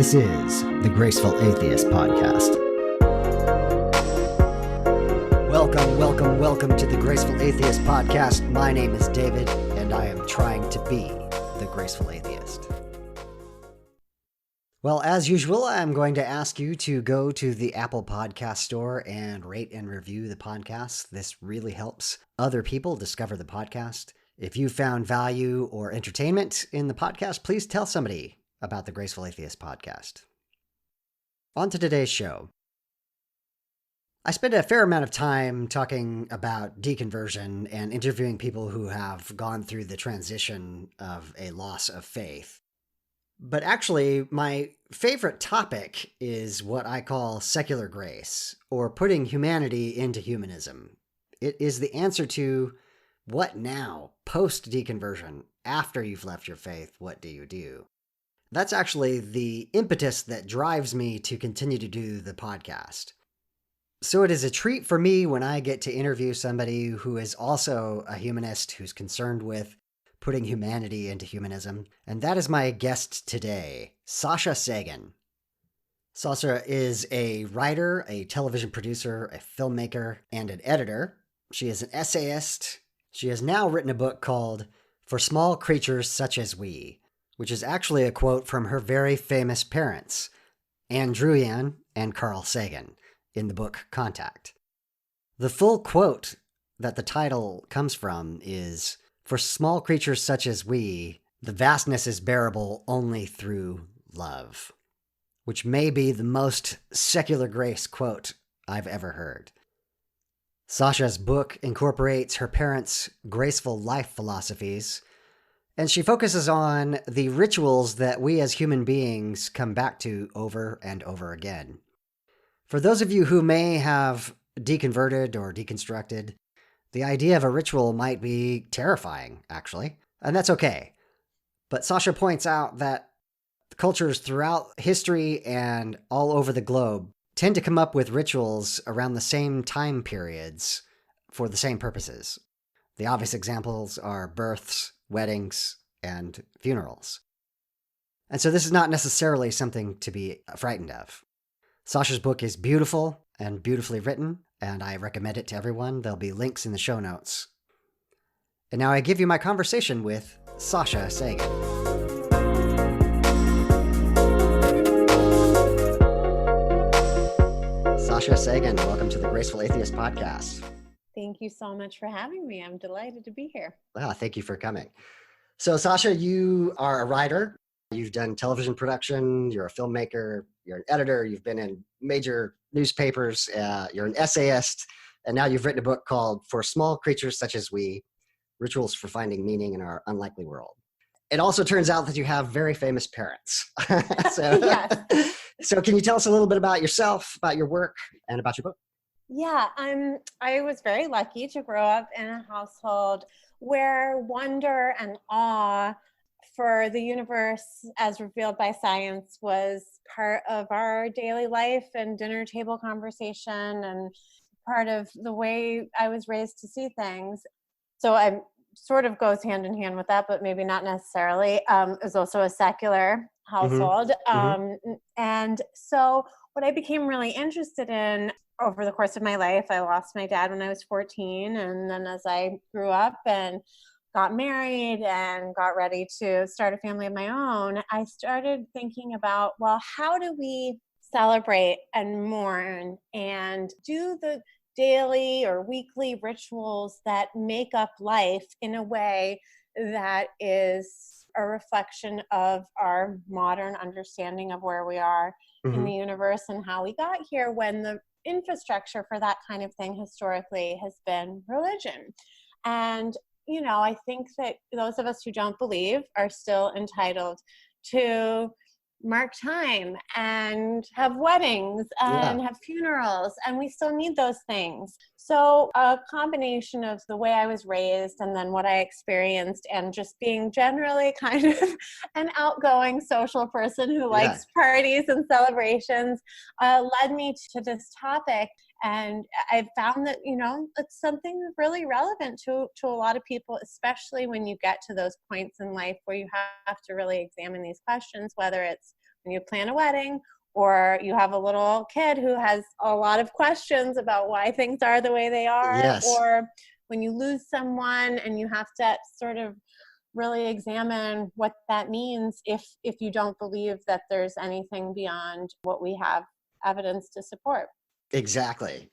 This is the Graceful Atheist Podcast. Welcome to the Graceful Atheist Podcast. My name is David, and I am trying to be the Graceful Atheist. Well, as usual, I'm going to ask you to go to the Apple Podcast Store and rate and review the podcast. This really helps other people discover the podcast. If you found value or entertainment in the podcast, please tell somebody about the Graceful Atheist Podcast. On to today's show. I spent a fair amount of time talking about deconversion and interviewing people who have gone through the transition of a loss of faith. But actually, my favorite topic is what I call secular grace, or putting humanity into humanism. It is the answer to what now, post-deconversion, after you've left your faith, what do you do? That's actually the impetus that drives me to continue to do the podcast. So it is a treat for me when I get to interview somebody who is also a humanist who's concerned with putting humanity into humanism. And that is my guest today, Sasha Sagan. Sasha is a writer, a television producer, a filmmaker, and an editor. She is an essayist. She has now written a book called For Small Creatures Such as We, which is actually a quote from her very famous parents, Druyan and Carl Sagan, in the book Contact. The full quote that the title comes from is, "For small creatures such as we, the vastness is bearable only through love," which may be the most secular grace quote I've ever heard. Sasha's book incorporates her parents' graceful life philosophies, and she focuses on the rituals that we as human beings come back to over and over again. For those of you who may have deconverted or deconstructed, the idea of a ritual might be terrifying, actually, and that's okay. But Sasha points out that cultures throughout history and all over the globe tend to come up with rituals around the same time periods for the same purposes. The obvious examples are births, weddings, and funerals. And so this is not necessarily something to be frightened of. Sasha's book is beautiful and beautifully written, and I recommend it to everyone. There'll be links in the show notes. And now I give you my conversation with Sasha Sagan. Sasha Sagan, welcome to the Graceful Atheist Podcast. Thank you so much for having me. I'm delighted to be here. Thank you for coming. So Sasha, you are a writer. You've done television production. You're a filmmaker. You're an editor. You've been in major newspapers. You're an essayist. And now you've written a book called For Small Creatures Such as We, Rituals for Finding Meaning in Our Unlikely World. It also turns out that you have very famous parents. Yes. So can you tell us a little bit about yourself, about your work, and about your book? Yeah, I was very lucky to grow up in a household where wonder and awe for the universe as revealed by science was part of our daily life and dinner table conversation and part of the way I was raised to see things. So I sort of goes hand in hand with that, but maybe not necessarily. It was also a secular household. And so what I became really interested in over the course of my life, I lost my dad when I was 14. And then as I grew up and got married and got ready to start a family of my own, I started thinking about, well, how do we celebrate and mourn and do the daily or weekly rituals that make up life in a way that is a reflection of our modern understanding of where we are in the universe and how we got here, when the infrastructure for that kind of thing historically has been religion. And you know, I think that those of us who don't believe are still entitled to mark time and have weddings and have funerals, and we still need those things. So a combination of the way I was raised and then what I experienced and just being generally kind of an outgoing social person who likes parties and celebrations led me to this topic. And I found that, you know, it's something really relevant to a lot of people, especially when you get to those points in life where you have to really examine these questions, whether it's when you plan a wedding, or you have a little kid who has a lot of questions about why things are the way they are, Yes. or when you lose someone and you have to sort of really examine what that means if you don't believe that there's anything beyond what we have evidence to support. Exactly.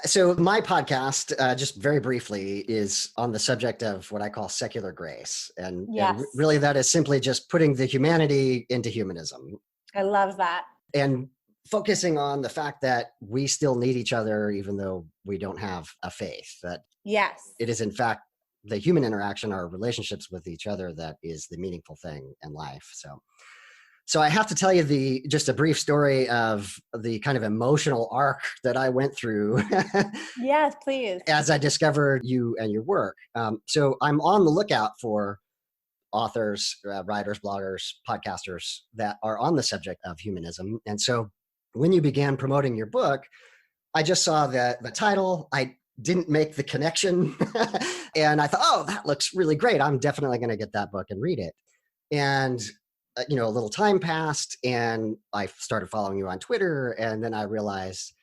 So my podcast, just very briefly, is on the subject of what I call secular grace. And Yes, really that is simply just putting the humanity into humanism I love that. and focusing on the fact that we still need each other, even though we don't have a faith, that Yes. it is in fact the human interaction, our relationships with each other, that is the meaningful thing in life. So I have to tell you just a brief story of the kind of emotional arc that I went through Yes, please. as I discovered you and your work. So I'm on the lookout for authors, writers, bloggers, podcasters that are on the subject of humanism. And so when you began promoting your book, I just saw the title. I didn't make the connection. And I thought, oh, that looks really great. I'm definitely going to get that book and read it. And a little time passed and I started following you on Twitter. And then I realized,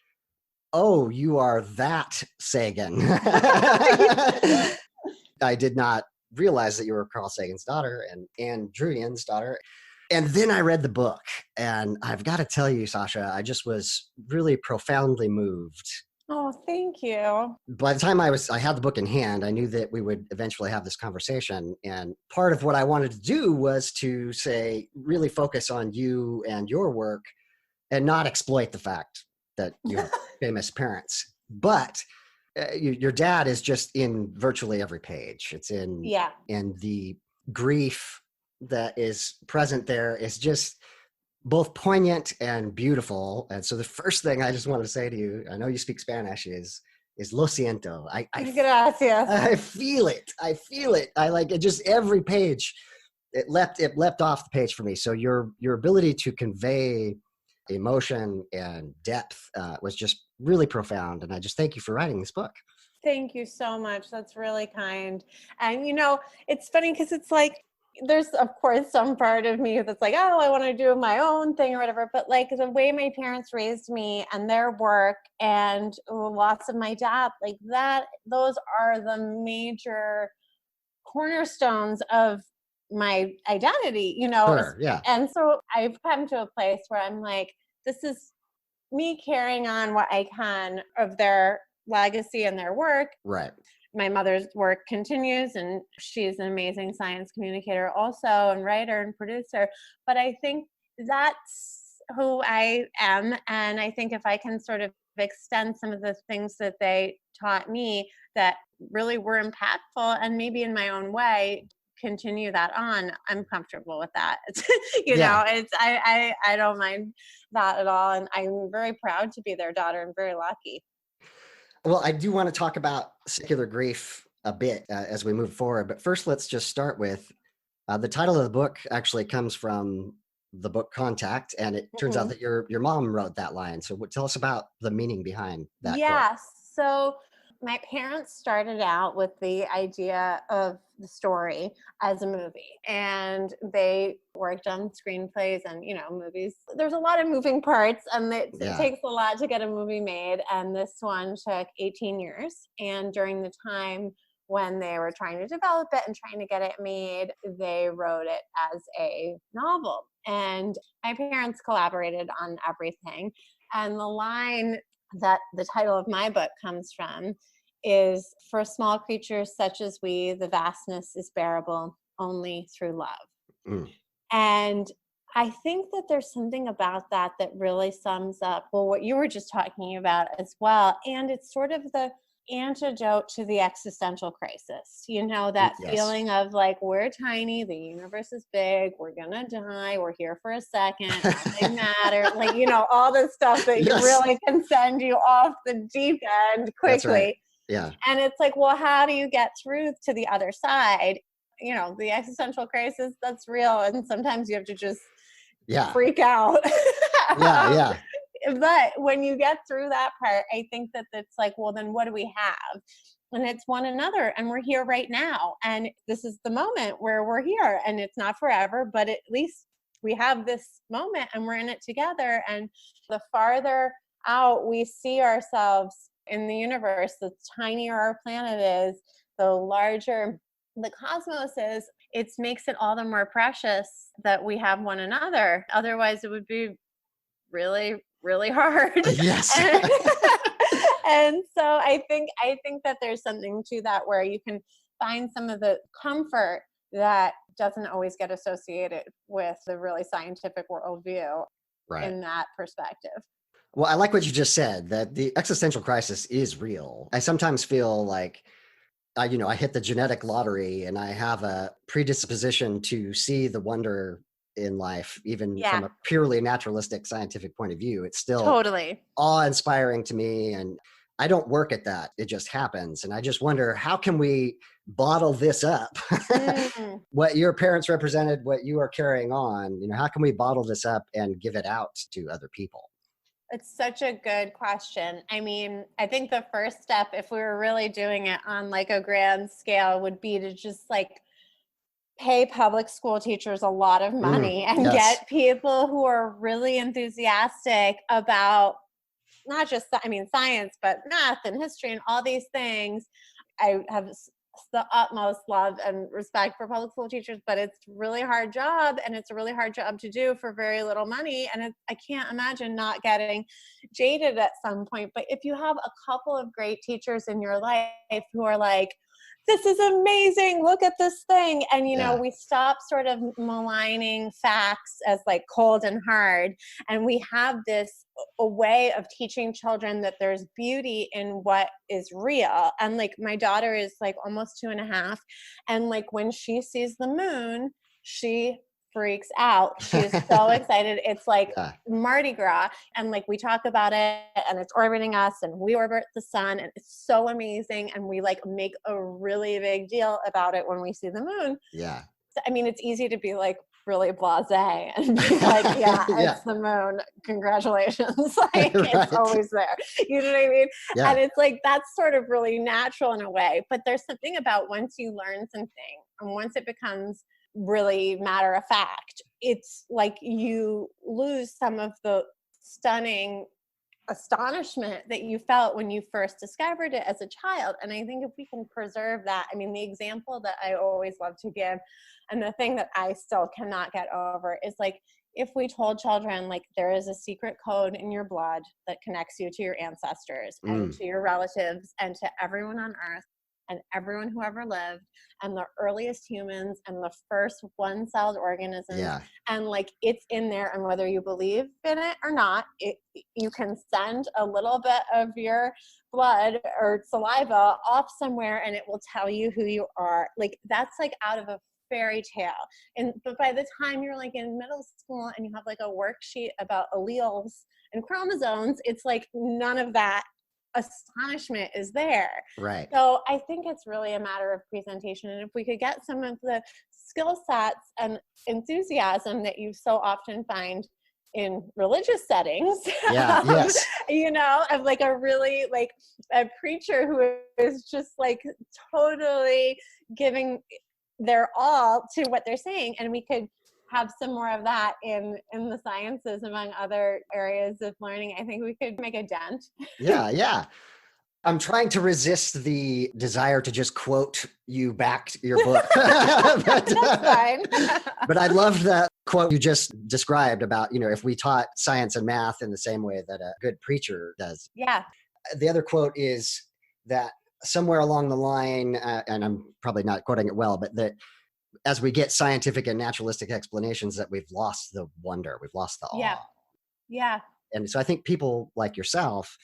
oh, you are that Sagan. I did not realize that you were Carl Sagan's daughter and Druyan's daughter. And then I read the book, and I've got to tell you, Sasha, I just was really profoundly moved. Oh, thank you. By the time I had the book in hand, I knew that we would eventually have this conversation. And part of what I wanted to do was to really focus on you and your work and not exploit the fact that you have famous parents. But your dad is just in virtually every page. It's in the grief that is present there is just both poignant and beautiful. And so the first thing I just wanted to say to you, I know you speak Spanish, is lo siento. Gracias. I feel it. I like it. Just every page, it leapt off the page for me. So your ability to convey emotion and depth was just really profound. And I just thank you for writing this book. Thank you so much. That's really kind. And it's funny because it's like, there's of course some part of me that's like, oh, I want to do my own thing or whatever. But like the way my parents raised me and their work and lots of my dad, like that, those are the major cornerstones of my identity, Sure, yeah. And so I've come to a place where I'm like, this is me carrying on what I can of their legacy and their work. Right. My mother's work continues, and she's an amazing science communicator also, and writer and producer. But I think that's who I am. And I think if I can sort of extend some of the things that they taught me that really were impactful, and maybe in my own way, continue that on, I'm comfortable with that. I don't mind that at all. And I'm very proud to be their daughter and very lucky. Well, I do want to talk about secular grief a bit as we move forward. But first, let's just start with the title of the book actually comes from the book Contact. And it turns out that your mom wrote that line. So tell us about the meaning behind that quote. So my parents started out with the idea of the story as a movie, and they worked on screenplays and movies. There's a lot of moving parts, and it takes a lot to get a movie made, and this one took 18 years. And during the time when they were trying to develop it and trying to get it made, they wrote it as a novel, and my parents collaborated on everything. And the line that the title of my book comes from is, for small creatures such as we, the vastness is bearable only through love. And I think that there's something about that really sums up, what you were just talking about as well. And it's sort of the antidote to the existential crisis, that feeling of like, we're tiny, the universe is big, we're gonna die, we're here for a second, nothing matters, all the stuff that really can send you off the deep end quickly. That's right. Yeah. And it's like, well, how do you get through to the other side? The existential crisis, that's real, and sometimes you have to just freak out. Yeah. But when you get through that part, I think that it's like, well, then what do we have? And it's one another, and we're here right now. And this is the moment where we're here, and it's not forever, but at least we have this moment and we're in it together. And the farther out we see ourselves in the universe, the tinier our planet is, the larger the cosmos is, it makes it all the more precious that we have one another. Otherwise, it would be really, really hard. Yes. and, and so I think that there's something to that where you can find some of the comfort that doesn't always get associated with the really scientific worldview Right. in that perspective. Well, I like what you just said, that the existential crisis is real. I sometimes feel like I hit the genetic lottery and I have a predisposition to see the wonder in life, even from Yeah, a purely naturalistic scientific point of view. It's still totally. awe-inspiring to me, and I don't work at that. It just happens. And I just wonder, how can we bottle this up? Mm. What your parents represented, what you are carrying on, how can we bottle this up and give it out to other people? It's such a good question. I mean, I think the first step, if we were really doing it on like a grand scale, would be to just like pay public school teachers a lot of money and Yes. get people who are really enthusiastic about not just, science, but math and history and all these things. I have the utmost love and respect for public school teachers, but it's a really hard job, and it's a really hard job to do for very little money. And I can't imagine not getting jaded at some point. But if you have a couple of great teachers in your life who are like, this is amazing, look at this thing. And, Yeah. we stop sort of maligning facts as like cold and hard. And we have this a way of teaching children that there's beauty in what is real. And like my daughter is like almost 2.5. And like when she sees the moon, she freaks out. She is so excited. It's like Yeah. Mardi Gras. And like we talk about it and it's orbiting us and we orbit the sun and it's so amazing. And we like make a really big deal about it when we see the moon. Yeah. I mean, it's easy to be like really blasé and be like, yeah, Yeah. it's the moon. Congratulations. Like it's Right. always there. You know what I mean? Yeah. And it's like, that's sort of really natural in a way. But there's something about once you learn something and once it becomes really matter of fact, it's like you lose some of the stunning astonishment that you felt when you first discovered it as a child. And I think if we can preserve that, I mean, the example that I always love to give and the thing that I still cannot get over is like, if we told children like there is a secret code in your blood that connects you to your ancestors and to your relatives and to everyone on earth and everyone who ever lived and the earliest humans and the first one-celled organisms, Yeah. and like it's in there, and whether you believe in it or not, you can send a little bit of your blood or saliva off somewhere and it will tell you who you are. Like that's like out of a fairy tale. But by the time you're like in middle school and you have like a worksheet about alleles and chromosomes, it's like none of that astonishment is there. Right. So I think it's really a matter of presentation. And if we could get some of the skill sets and enthusiasm that you so often find in religious settings, Yeah. Yes. of like a really like a preacher who is just like totally giving their all to what they're saying, and we could have some more of that in the sciences among other areas of learning, I think we could make a dent. Yeah. Yeah. I'm trying to resist the desire to just quote you back to your book. That's fine. But I loved that quote you just described about, if we taught science and math in the same way that a good preacher does. Yeah. The other quote is that somewhere along the line, and I'm probably not quoting it well, but that as we get scientific and naturalistic explanations, that we've lost the wonder, we've lost the Yeah. awe. Yeah. And so I think people like yourself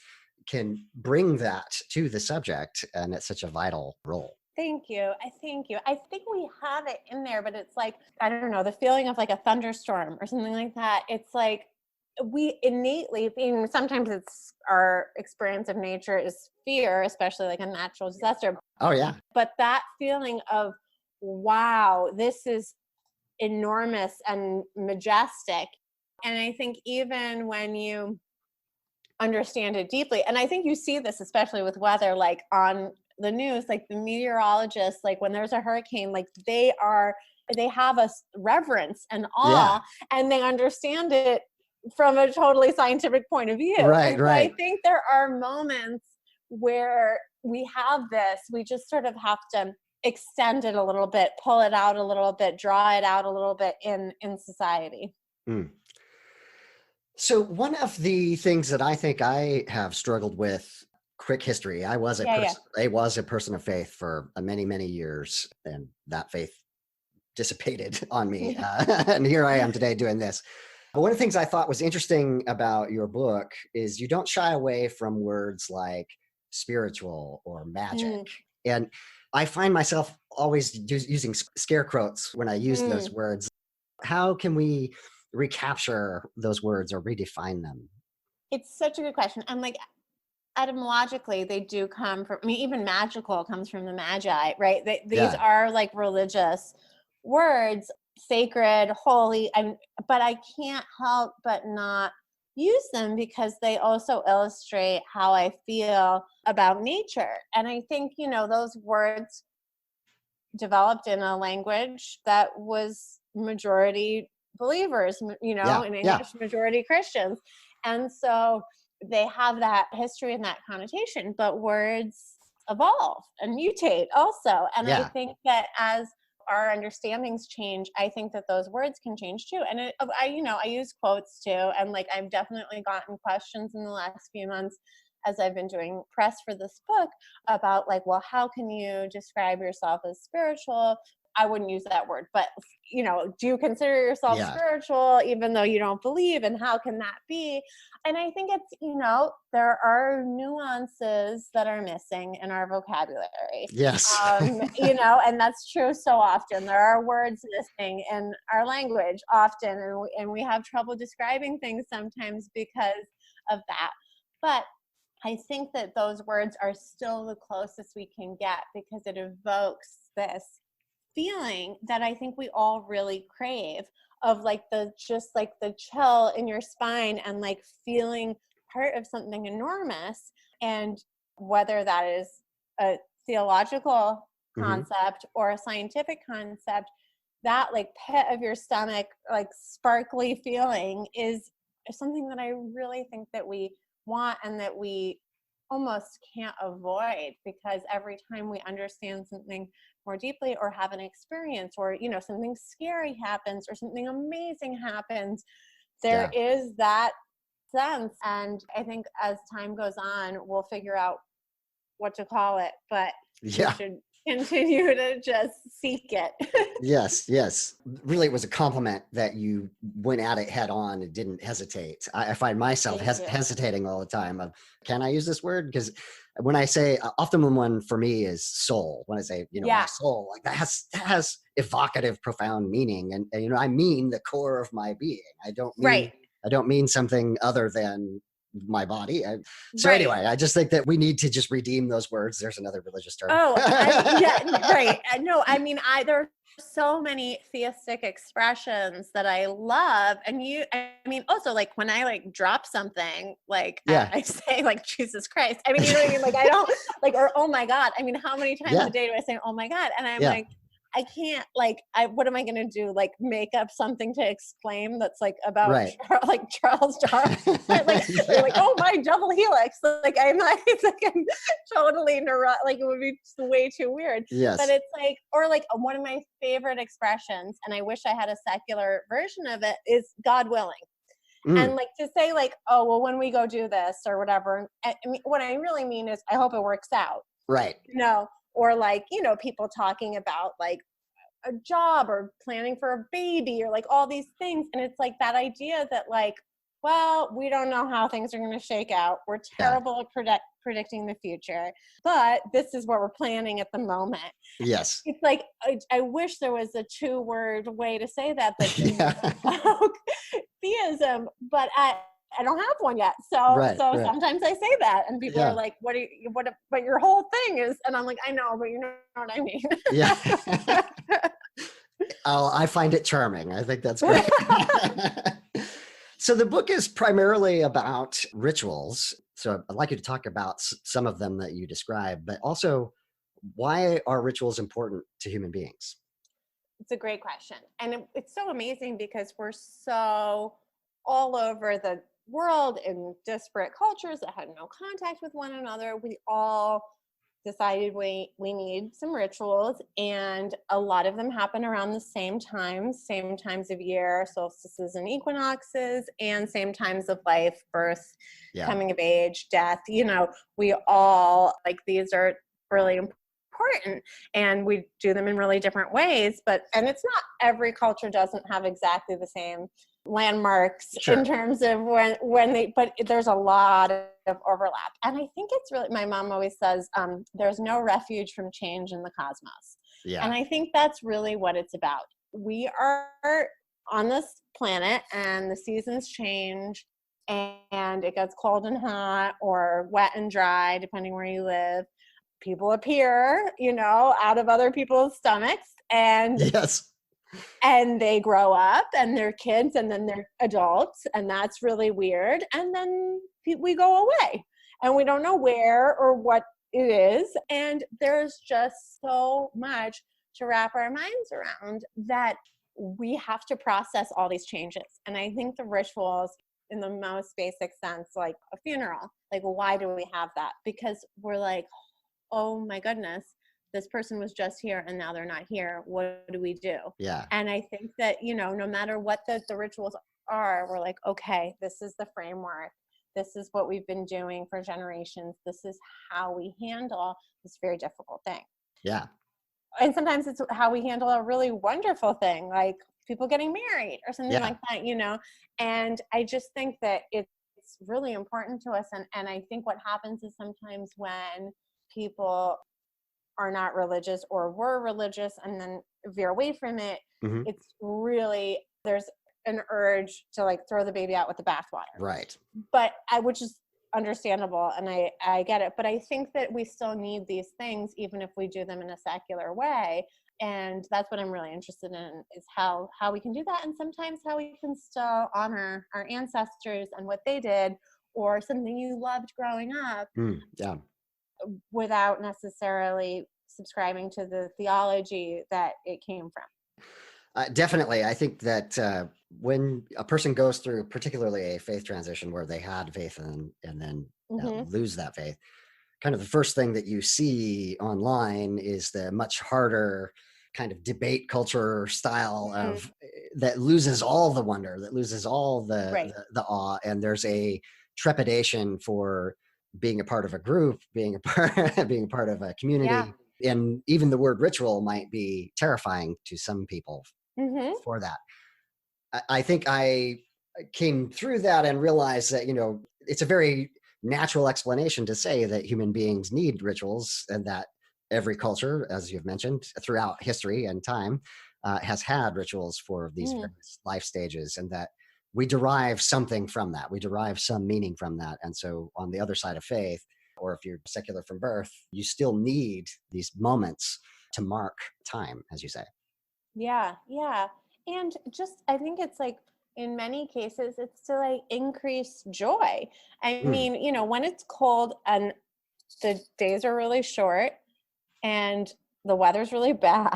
can bring that to the subject, and it's such a vital role. Thank you. I thank you. I think we have it in there, but it's like, I don't know, the feeling of like a thunderstorm or something like that. It's like we innately, sometimes it's our experience of nature is fear, especially like a natural disaster. Oh, yeah. But that feeling of, wow, this is enormous and majestic. And I think even when you understand it deeply, and I think you see this especially with weather, like on the news, like the meteorologists, like when there's a hurricane, like they are they have a reverence and Yeah. awe, and they understand it from a totally scientific point of view. Right, And so I right. think there are moments where we have this, we just sort of have to extend it a little bit, pull it out a little bit, draw it out a little bit in society. Mm. So one of the things that I think I have struggled with, quick history, Yeah, yeah. I was a person of faith for many, many years, and that faith dissipated on me. And here I am today doing this. But one of the things I thought was interesting about your book is you don't shy away from words like spiritual or magic. Mm, And I find myself always using scare quotes when I use those mm. words. How can we recapture those words or redefine them? It's such a good question. And like etymologically, they do come from, I mean, even magical comes from the magi, right? These Yeah. are like religious words, sacred, holy. But I can't help but not use them because they also illustrate how I feel about nature. And I think, those words developed in a language that was majority believers, Yeah. in Yeah. English, majority Christians. And so they have that history and that connotation, but words evolve and mutate also. And I Yeah. think that as our understandings change, I think that those words can change too. And I use quotes too. And like, I've definitely gotten questions in the last few months as I've been doing press for this book about like, well, how can you describe yourself as spiritual? I wouldn't use that word, but do you consider yourself Yeah. spiritual even though you don't believe? And how can that be? And I think it's, there are nuances that are missing in our vocabulary. Yes. And that's true so often. There are words missing in our language often, and we have trouble describing things sometimes because of that. But I think that those words are still the closest we can get because it evokes this feeling that I think we all really crave of like the chill in your spine and like feeling part of something enormous. And whether that is a theological Hmm. concept or a scientific concept, that like pit of your stomach, like sparkly feeling is something that I really think that we want and that we almost can't avoid, because every time we understand something more deeply or have an experience or something scary happens or something amazing happens, there Yeah. is that sense. And I think as time goes on, we'll figure out what to call it, but we Yeah. should continue to just seek it. Yes, yes. Really, it was a compliment that you went at it head on and didn't hesitate. I find myself Thank you. hesitating all the time of, can I use this word? Because when I say, often the one for me is soul. When I say, my Yeah, soul, like that has evocative, profound meaning, and I mean the core of my being. right, I don't mean something other than my body. So right. anyway, I just think that we need to just redeem those words. There's another religious term. Oh, yeah, right. No, I mean, there are so many theistic expressions that I love. And I mean, also like when I like drop something, like Yeah. I say like Jesus Christ. I mean, you know what I mean? Like I don't like, or oh my God. I mean, how many times Yeah. a day do I say, oh my God? And I'm Yeah. like, I can't what am I going to do? Like make up something to explain that's like about Right. like Charles Darwin, like, or like, Yeah. oh my double helix. Like I'm like, it's like I'm totally like it would be way too weird. But Yes. it's like, or like one of my favorite expressions, and I wish I had a secular version of it, is God willing. Mm, And like to say like, oh well, when we go do this or whatever, I mean, what I really mean is I hope it works out. right. Or like, people talking about like a job or planning for a baby or like all these things. And it's like that idea that like, well, we don't know how things are going to shake out. We're Yeah. terrible at predicting the future, but this is what we're planning at the moment. Yes. It's like, I wish there was a 2-word way to say that didn't Yeah. evoke theism, but I don't have one yet. So Right. Right. sometimes I say that and people are Yeah. like, but your whole thing is, and I'm like, I know, but you know what I mean. Yeah. Oh, I find it charming. I think that's great. So the book is primarily about rituals. So I'd like you to talk about some of them that you describe, but also, why are rituals important to human beings? It's a great question. And it's so amazing because we're so all over the world in disparate cultures that had no contact with one another. We all decided we need some rituals, and a lot of them happen around the same times of year, solstices and equinoxes, and same times of life, birth, Yeah. coming of age, death. We all, like, these are really important, and we do them in really different ways, and it's not every culture doesn't have exactly the same landmarks Sure. in terms of when they, but there's a lot of overlap. And I think it's really, my mom always says, there's no refuge from change in the cosmos. Yeah. And I think that's really what it's about. We are on this planet and the seasons change, and it gets cold and hot or wet and dry, depending where you live. People appear, out of other people's stomachs, Yes. and they grow up and they're kids and then they're adults, and that's really weird. And then we go away and we don't know where or what it is. And there's just so much to wrap our minds around that we have to process all these changes. And I think the rituals, in the most basic sense, like a funeral, like, why do we have that? Because we're like, oh my goodness, this person was just here and now they're not here. What do we do? Yeah. And I think that, no matter what the rituals are, we're like, okay, this is the framework. This is what we've been doing for generations. This is how we handle this very difficult thing. Yeah. And sometimes it's how we handle a really wonderful thing, like people getting married or something Yeah. like that, And I just think that it's really important to us. And I think what happens is sometimes when people are not religious or were religious and then veer away from it, Hmm. it's really, there's an urge to, like, throw the baby out with the bathwater. Right. Which is understandable, and I get it. But I think that we still need these things, even if we do them in a secular way. And that's what I'm really interested in, is how we can do that, and sometimes how we can still honor our ancestors and what they did, or something you loved growing up, Yeah. without necessarily subscribing to the theology that it came from. Definitely. I think that when a person goes through particularly a faith transition where they had faith and then Mm-hmm. lose that faith, kind of the first thing that you see online is the much harder kind of debate culture style Mm-hmm. of that loses all the wonder, that loses all Right. the awe, and there's a trepidation for being a part of a group, being a part being a part of a Yeah. community, and even the word ritual might be terrifying to some people Mm-hmm. for that. I think I came through that and realized that, it's a very natural explanation to say that human beings need rituals, and that every culture, as you've mentioned, throughout history and time, has had rituals for these Mm. various life stages, and that we derive something from that. We derive some meaning from that. And so on the other side of faith, or if you're secular from birth, you still need these moments to mark time, as you say. Yeah. Yeah. And just, I think it's like, in many cases, it's to, like, increase joy. I Mm, mean, when it's cold and the days are really short and the weather's really bad,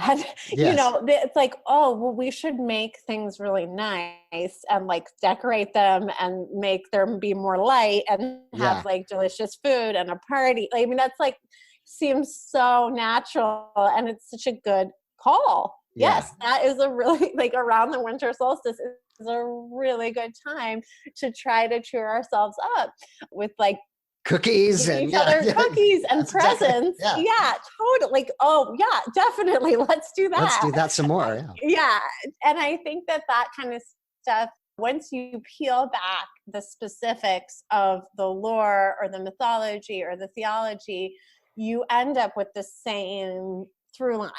yes. it's like, oh, well, we should make things really nice and, like, decorate them and make them be more light and have, Yeah. like, delicious food and a party. Like, I mean, that's, like, seems so natural, and it's such a good call. Yeah. Yes, that is a really, like, around the winter solstice is a really good time to try to cheer ourselves up with, like, Cookies giving and each yeah, other yeah, cookies and that's exactly, presents. yeah. Yeah, totally. Like, oh, yeah, definitely. Let's do Let's do that. that some more. Yeah. Yeah. And I think that kind of stuff, once you peel back the specifics of the lore or the mythology or the theology, you end up with the same through lines.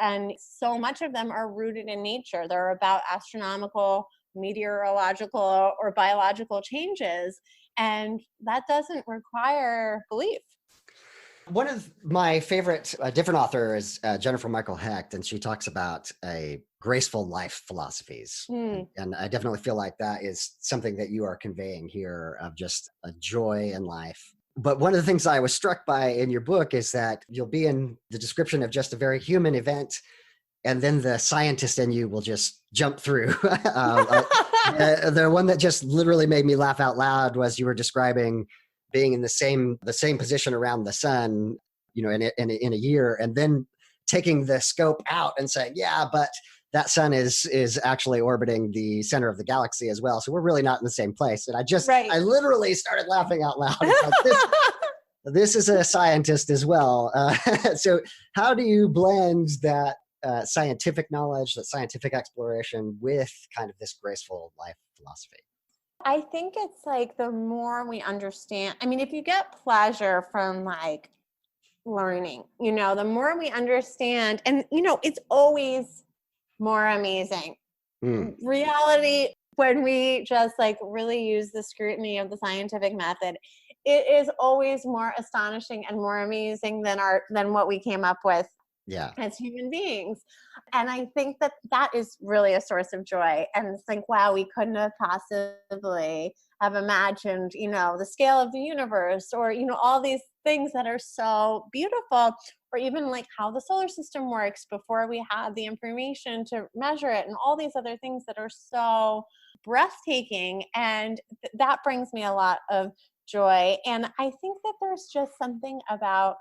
And so much of them are rooted in nature. They're about astronomical, meteorological, or biological changes. And that doesn't require belief. One of my favorite different author is Jennifer Michael Hecht, and she talks about a graceful life philosophies. Hmm. And I definitely feel like that is something that you are conveying here, of just a joy in life. But one of the things I was struck by in your book is that you'll be in the description of just a very human event, and then the scientist in you will just jump through. The one that just literally made me laugh out loud was you were describing being in the same position around the sun, in a year, and then taking the scope out and saying, yeah, but that sun is actually orbiting the center of the galaxy as well. So we're really not in the same place. And Right. I literally started laughing out loud. It's like, this is a scientist as well. So how do you blend that scientific knowledge, that scientific exploration with kind of this graceful life philosophy? I think it's like the more we understand, I mean, if you get pleasure from like learning, the more we understand, and it's always more amazing. Mm, Reality, when we just like really use the scrutiny of the scientific method, it is always more astonishing and more amazing than what we came up with yeah. as human beings. And I think that is really a source of joy. And it's like, wow, we couldn't have possibly have imagined, the scale of the universe, or, all these things that are so beautiful, or even like how the solar system works before we had the information to measure it, and all these other things that are so breathtaking. And that brings me a lot of joy. And I think that there's just something about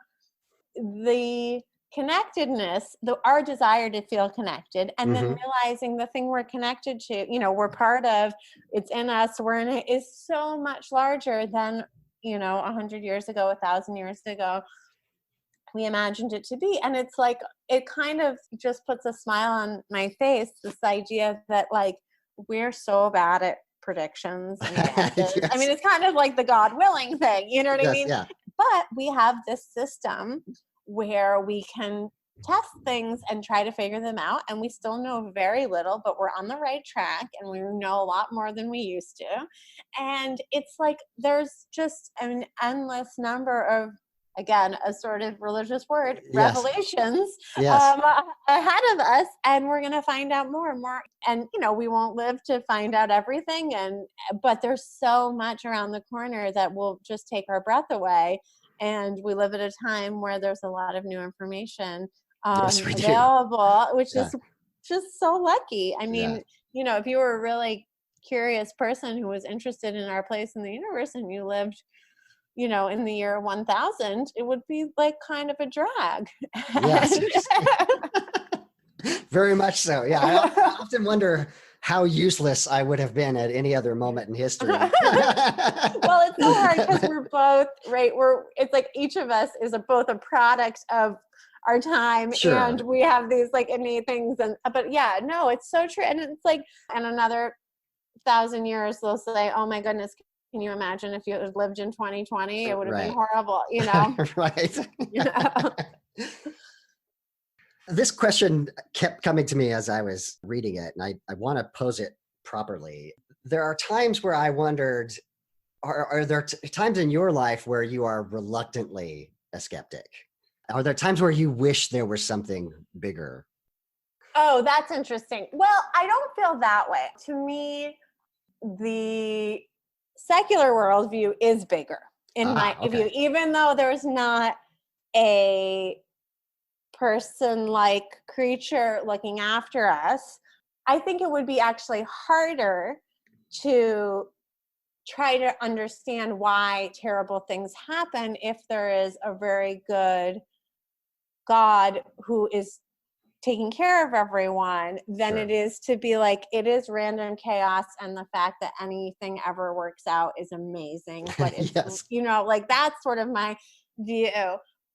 the connectedness, our desire to feel connected, and then Hmm. realizing the thing we're connected to, we're part of, it's in us, we're in it, is so much larger than 100 years ago, 1,000 years ago we imagined it to be. And it's like, it kind of just puts a smile on my face, this idea that like we're so bad at predictions and guesses. I mean, Yes. it's kind of like the God willing thing, you know what I Yes. mean? Yeah. But we have this system where we can test things and try to figure them out, and we still know very little, but we're on the right track and we know a lot more than we used to. And it's like there's just an endless number of, again, a sort of religious word, Yes. revelations Yes. ahead of us, and we're going to find out more and more. And we won't live to find out everything, but there's so much around the corner that will just take our breath away. And we live at a time where there's a lot of new information Yes, we do. available, which Yeah. is just so lucky. I Yeah. mean, if you were a really curious person who was interested in our place in the universe, and you lived in the year 1000, it would be like kind of a drag. Yes. And Very much so. Yeah. I often wonder how useless I would have been at any other moment in history. well, it's so hard because we're both, right? It's like each of us is both a product of our time, and Sure. we have these like innate things. But yeah, no, it's so true. And it's like, in another 1,000 years, they'll say, oh my goodness, can you imagine if you had lived in 2020? It would have been Right. horrible, you know? Right. You know? This question kept coming to me as I was reading it, and I want to pose it properly. There are times where I wondered, are there times in your life where you are reluctantly a skeptic? Are there times where you wish there was something bigger? Oh, that's interesting. Well, I don't feel that way. To me, the secular worldview is bigger in my Okay. view, even though there's not a person-like creature looking after us. I think it would be actually harder to try to understand why terrible things happen if there is a very good God who is taking care of everyone than it Sure. is to be like, it is random chaos, and the fact that anything ever works out is amazing. But it's, Yes. like that's sort of my view.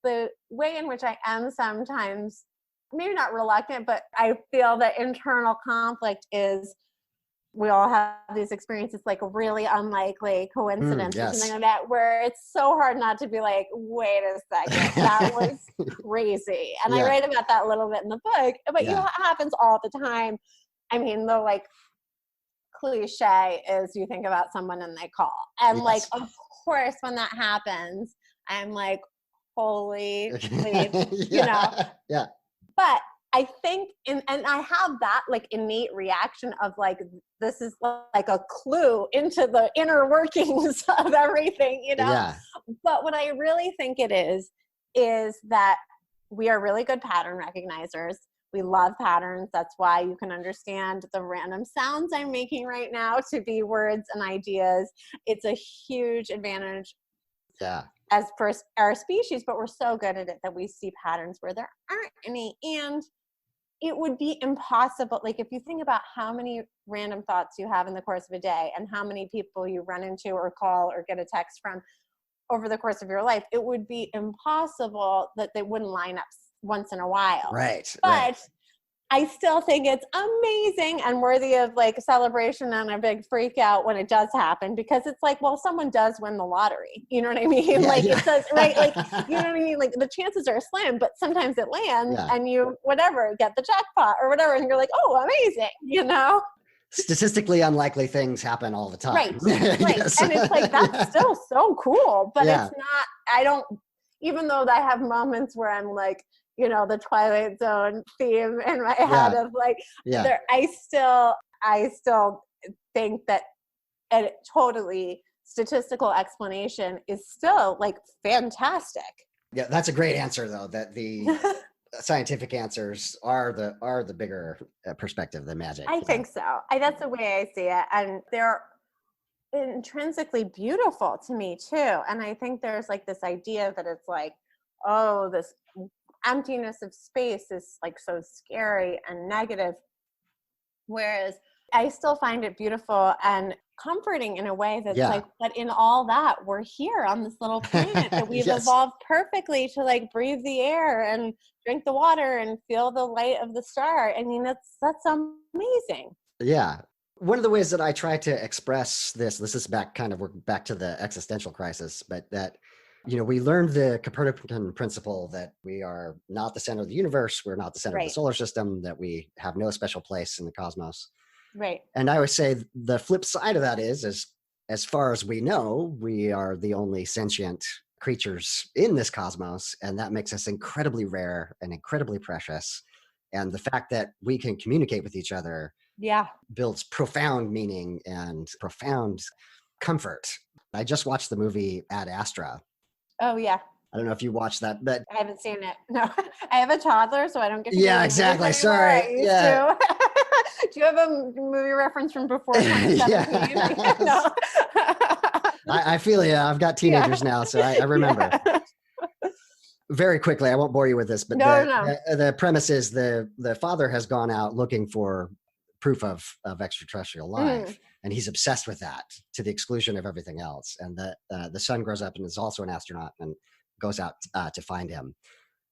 The way in which I am sometimes, maybe not reluctant, but I feel that internal conflict is, we all have these experiences, like a really unlikely coincidence or something Yes. like that, where it's so hard not to be like, wait a second, that was crazy. And I Yeah. write about that a little bit in the book, but Yeah. it happens all the time. I mean, the like cliche is you think about someone and they call. And like, Yes. of course, when that happens, I'm like, holy bleep, Yeah. Yeah. but I think, and I have that like innate reaction of like, this is like a clue into the inner workings of everything, Yeah. But what I really think it is that we are really good pattern recognizers. We love patterns. That's why you can understand the random sounds I'm making right now to be words and ideas. It's a huge advantage as per our species, but we're so good at it that we see patterns where there aren't any. And it would be impossible. Like, if you think about how many random thoughts you have in the course of a day and how many people you run into or call or get a text from over the course of your life, it would be impossible that they wouldn't line up once in a while. Right. But I still think it's amazing and worthy of like a celebration and a big freak out when it does happen, because it's like, well, someone does win the lottery. You know what I mean? Yeah, like yeah. it does, right? Like, you know what I mean? Like, the chances are slim, but sometimes it lands and you, whatever, get the jackpot or whatever. And you're like, oh, amazing, you know? Statistically unlikely things happen all the time. Right. Yes. And it's like, that's still so cool, but it's not, even though I have moments where I'm like, you know, the Twilight Zone theme in my head of like, I still think that a totally statistical explanation is still like fantastic. Yeah, that's a great answer though, that the scientific answers are the bigger perspective than magic. I think so. That's the way I see it. And they're intrinsically beautiful to me too. And I think there's like this idea that it's like, oh, this emptiness of space is like so scary and negative. Whereas I still find it beautiful and comforting in a way that's like, but in all that, we're here on this little planet that we've evolved perfectly to like breathe the air and drink the water and feel the light of the star. I mean, that's amazing. Yeah. One of the ways that I try to express this is we're back to the existential crisis, but that, you know, we learned the Copernican Principle that we are not the center of the universe. We're not the center of the solar system, that we have no special place in the cosmos. Right. And I would say the flip side of that is, as far as we know, we are the only sentient creatures in this cosmos. And that makes us incredibly rare and incredibly precious. And the fact that we can communicate with each other builds profound meaning and profound comfort. I just watched the movie Ad Astra. Oh, yeah. I don't know if you watched that, but I haven't seen it. No, I have a toddler, so I don't get to exactly. Sorry. To. Do you have a movie reference from before 2017? No. I feel you. I've got teenagers now, so I remember. Very quickly, I won't bore you with this, but the premise is the father has gone out looking for proof of extraterrestrial life, and he's obsessed with that to the exclusion of everything else. And the son grows up and is also an astronaut and goes out to find him.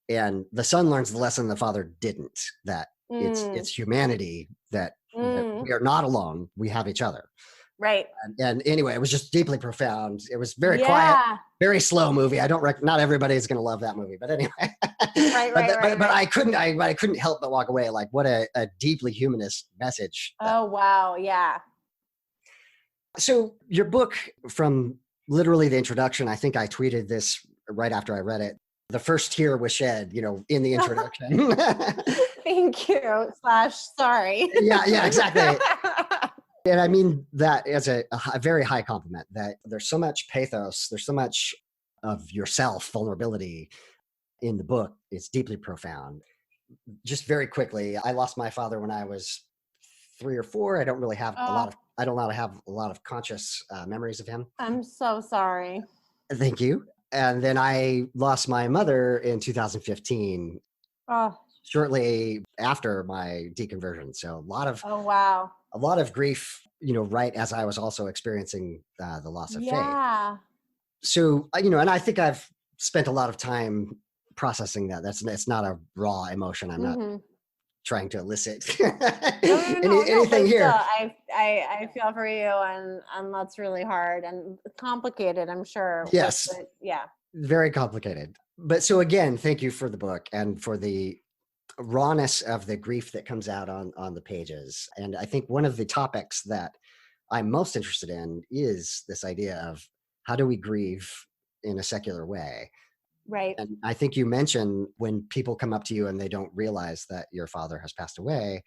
And the son learns the lesson the father didn't, that it's humanity, that we are not alone. We have each other. Right. And anyway, it was just deeply profound. It was very quiet, very slow movie. I don't not everybody's going to love that movie, but anyway. But I couldn't help but walk away like, what a deeply humanist message. Oh, wow. Yeah. So your book, from literally the introduction, I think I tweeted this right after I read it. The first tear was shed, you know, in the introduction. Thank you. Sorry. Yeah, exactly. And I mean that as a very high compliment, that there's so much pathos, there's so much of yourself, vulnerability in the book. It's deeply profound. Just very quickly, I lost my father when I was 3 or 4. I don't really have I don't have a lot of conscious memories of him. I'm so sorry. Thank you. And then I lost my mother in 2015. Shortly after my deconversion. So a lot of grief, you know, right as I was also experiencing the loss of faith. So, you know, and I think I've spent a lot of time processing that. It's not a raw emotion. I'm not trying to elicit anything here. I feel for you, and that's really hard and complicated, I'm sure. Yes. Yeah. Very complicated. But so again, thank you for the book and for the rawness of the grief that comes out on the pages. And I think one of the topics that I'm most interested in is this idea of how do we grieve in a secular way? Right. And I think you mentioned when people come up to you and they don't realize that your father has passed away,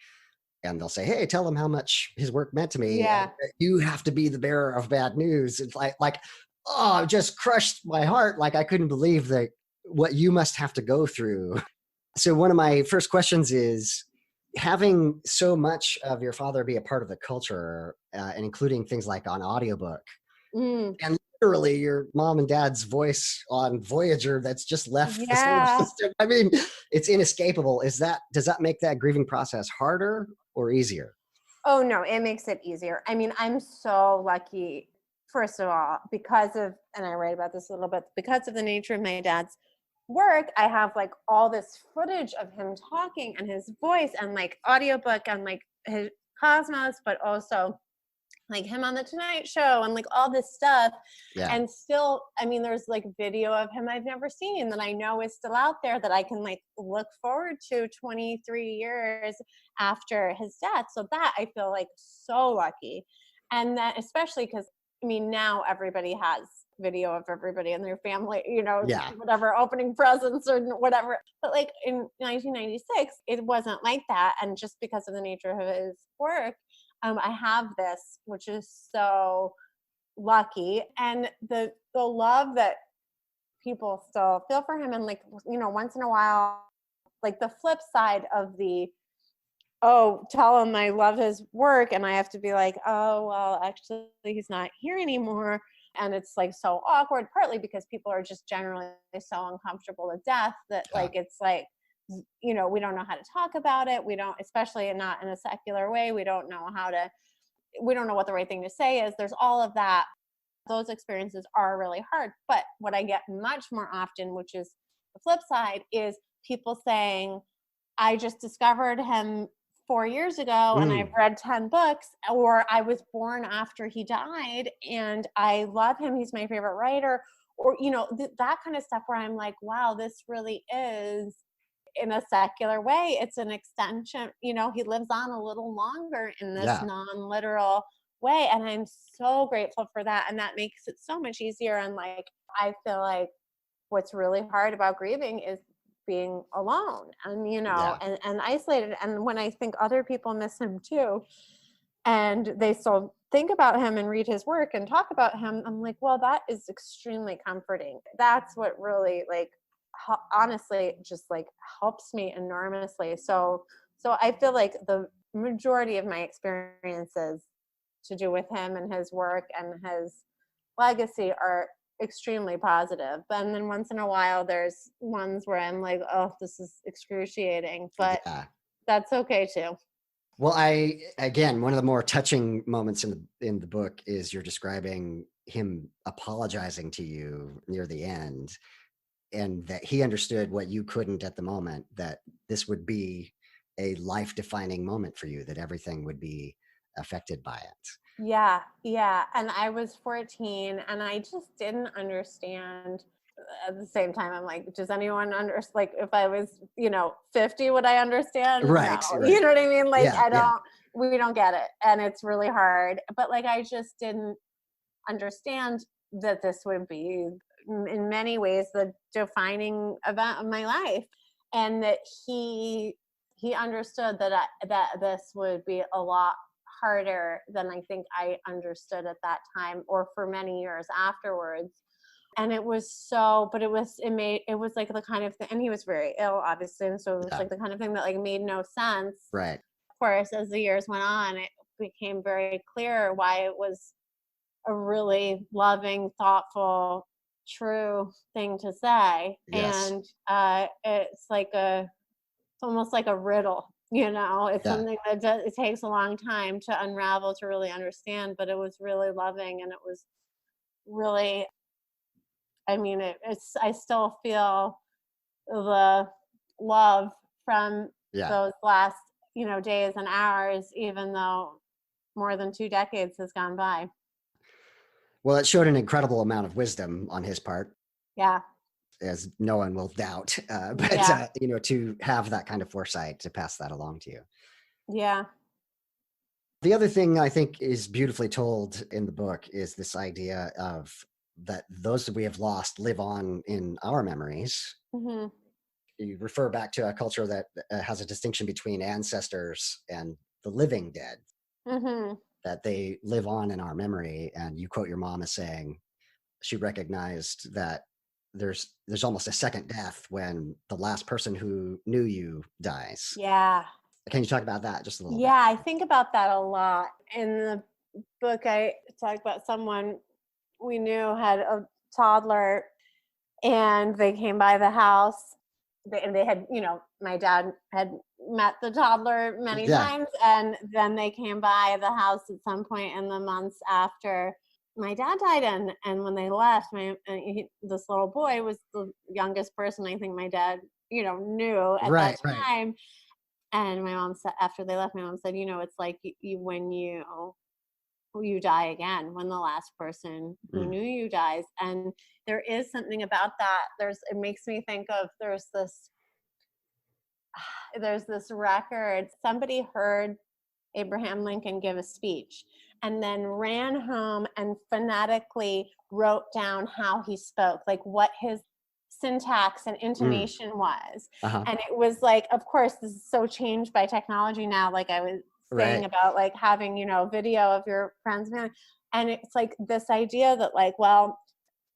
and they'll say, hey, tell him how much his work meant to me. Yeah. You have to be the bearer of bad news. It's like, oh, it just crushed my heart. Like I couldn't believe that what you must have to go through So one of my first questions is, having so much of your father be a part of the culture, and including things like on audiobook, Mm, and literally your mom and dad's voice on Voyager that's just left the solar yeah. system. I mean, it's inescapable. Does that make that grieving process harder or easier? Oh no, it makes it easier. I mean, I'm so lucky, first of all, because of, and I write about this a little bit, because of the nature of my dad's work, I have like all this footage of him talking and his voice and like audiobook and like his Cosmos, but also like him on the Tonight Show and like all this stuff. Yeah. And still, I mean, there's like video of him I've never seen that I know is still out there that I can like look forward to 23 years after his death. So that I feel like so lucky. And that especially because I mean, now everybody has video of everybody in their family, you know, Yeah. whatever, opening presents or whatever. But like in 1996, it wasn't like that. And just because of the nature of his work, I have this, which is so lucky, and the love that people still feel for him, and like you know, once in a while, like the flip side of the oh, tell him I love his work, and I have to be like, oh well, actually he's not here anymore, and it's like so awkward. Partly because people are just generally so uncomfortable with death that Yeah. like it's like you know we don't know how to talk about it. We don't, especially not in a secular way. We don't know what the right thing to say is. There's all of that. Those experiences are really hard. But what I get much more often, which is the flip side, is people saying, I just discovered him 4 years ago and I've Mm, read 10 books, or I was born after he died and I love him. He's my favorite writer. Or, you know, that kind of stuff where I'm like, wow, this really is in a secular way, it's an extension, you know, he lives on a little longer in this yeah. non-literal way. And I'm so grateful for that. And that makes it so much easier. And like, I feel like what's really hard about grieving is being alone and, you know, Yeah. and isolated. And when I think other people miss him too, and they still think about him and read his work and talk about him, I'm like, well, that is extremely comforting. That's what really like honestly just like helps me enormously. So I feel like the majority of my experiences to do with him and his work and his legacy are extremely positive. And then once in a while there's ones where I'm like, oh, this is excruciating, but Yeah. that's okay too. Well, I again, one of the more touching moments in the book is you're describing him apologizing to you near the end, and that he understood what you couldn't at the moment, that this would be a life-defining moment for you, that everything would be affected by it. Yeah, yeah. And I was 14 and I just didn't understand. At the same time, I'm like, does anyone like if I was, you know, 50, would I understand? No. Right, You right. know what I mean? Like Yeah, yeah, we don't get it. And it's really hard. But like I just didn't understand that this would be in many ways the defining event of my life. And that he understood that that this would be a lot harder than I think I understood at that time or for many years afterwards. And it was so, but it was like the kind of thing, and he was very ill, obviously. And so it was yeah. like the kind of thing that like made no sense. Right. Of course, as the years went on, it became very clear why it was a really loving, thoughtful, true thing to say. Yes. And it's almost like a riddle, you know. It's Yeah. something that it takes a long time to unravel to really understand, but it was really loving and it was really, I mean, it's I still feel the love from Yeah. those last, you know, days and hours, even though more than 2 decades has gone by. Well, it showed an incredible amount of wisdom on his part, Yeah, as no one will doubt. But yeah, to have that kind of foresight to pass that along to you. yeah. The other thing I think is beautifully told in the book is this idea of that those that we have lost live on in our memories. Hmm. You refer back to a culture that has a distinction between ancestors and the living dead, Hmm. that they live on in our memory. And you quote your mom as saying she recognized that there's almost a second death when the last person who knew you dies. Yeah. Can you talk about that just a little bit? Yeah, I think about that a lot. In the book, I talk about someone we knew had a toddler, and they came by the house. And they had, my dad had met the toddler many Yeah. times, and then they came by the house at some point in the months after my dad died. And when they left, this little boy was the youngest person I think my dad, knew at that Right, right. time. And my mom said, after they left, my mom said, it's like when you die again, when the last person who Mm. knew you dies. And there is something about that. It makes me think of, there's this record. Somebody heard Abraham Lincoln give a speech and then ran home and phonetically wrote down how he spoke, like what his syntax and Mm. intonation was. Uh-huh. And it was like, of course, this is so changed by technology now, like I was saying Right. about like having, video of your friends. And it's like this idea that like, well,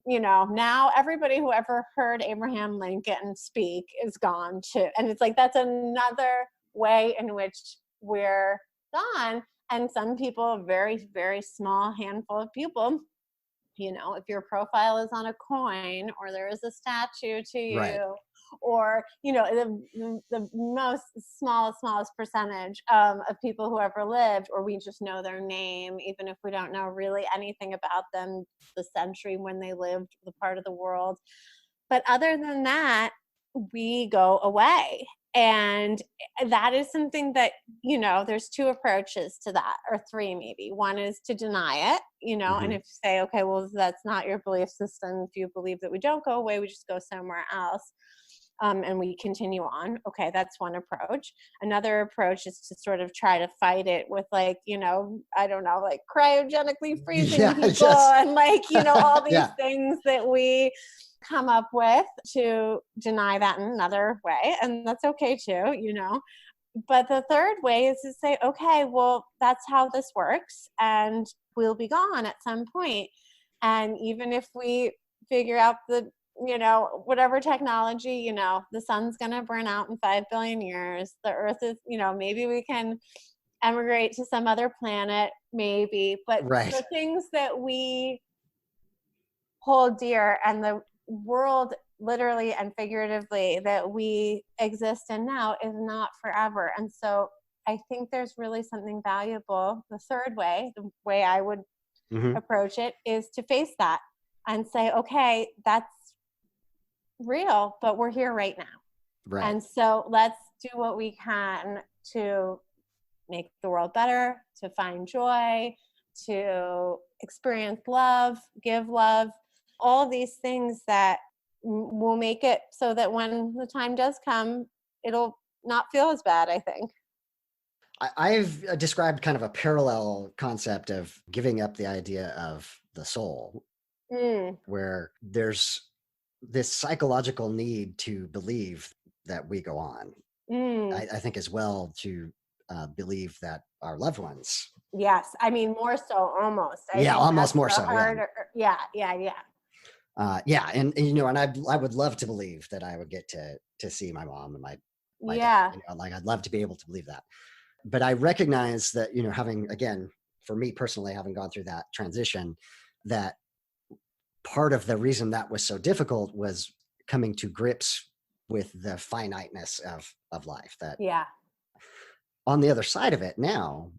now everybody who ever heard Abraham Lincoln speak is gone too. And it's like, that's another way in which we're gone. And some people, a very, very small handful of people, if your profile is on a coin or there is a statue to Right. you, or, the most smallest percentage of people who ever lived, or we just know their name, even if we don't know really anything about them, the century when they lived, the part of the world. But other than that, we go away. And that is something that, there's two approaches to that, or three maybe. One is to deny it, and Hmm. if you say, okay, well, that's not your belief system. If you believe that we don't go away, we just go somewhere else. And we continue on. Okay, that's one approach. Another approach is to sort of try to fight it with like, I don't know, like cryogenically freezing Yeah, people yes. and like, all these Yeah. things that we come up with to deny that in another way. And that's okay too. But the third way is to say, okay, well, that's how this works, and we'll be gone at some point. And even if we figure out whatever technology, the sun's going to burn out in 5 billion years. The earth is, maybe we can emigrate to some other planet, maybe. But Right. the things that we hold dear and the world literally and figuratively that we exist in now is not forever. And so I think there's really something valuable. The third way, the way I would Hmm. approach it, is to face that and say, okay, that's real, but we're here right now. Right. And so let's do what we can to make the world better, to find joy, to experience love, give love, all these things that will make it so that when the time does come, it'll not feel as bad, I think. I've described kind of a parallel concept of giving up the idea of the soul, Mm, where there's this psychological need to believe that we go on. mm. I think as well to believe that our loved ones. Yes. I mean, more so almost. I Yeah, think almost that's more the so. Yeah. harder. Yeah, yeah, yeah. Yeah, and and I would love to believe that I would get to see my mom and my dad. Yeah. Like I'd love to be able to believe that. But I recognize that having, again, for me personally, having gone through that transition, that part of the reason that was so difficult was coming to grips with the finiteness of life. That Yeah. on the other side of it now,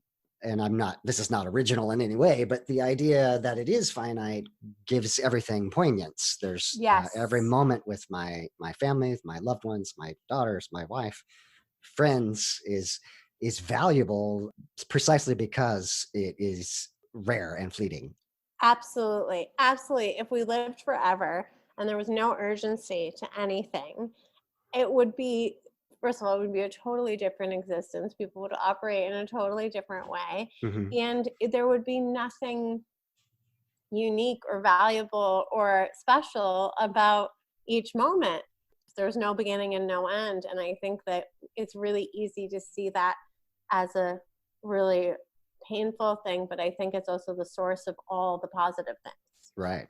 and this is not original in any way, but the idea that it is finite gives everything poignance. There's every Yes. moment with my family, my loved ones, my daughters, my wife, friends is valuable precisely because it is rare and fleeting. Absolutely. Absolutely. If we lived forever and there was no urgency to anything, it would be, first of all, it would be a totally different existence. People would operate in a totally different way. Hmm. And there would be nothing unique or valuable or special about each moment. There's no beginning and no end. And I think that it's really easy to see that as a really painful thing, but I think it's also the source of all the positive things. Right.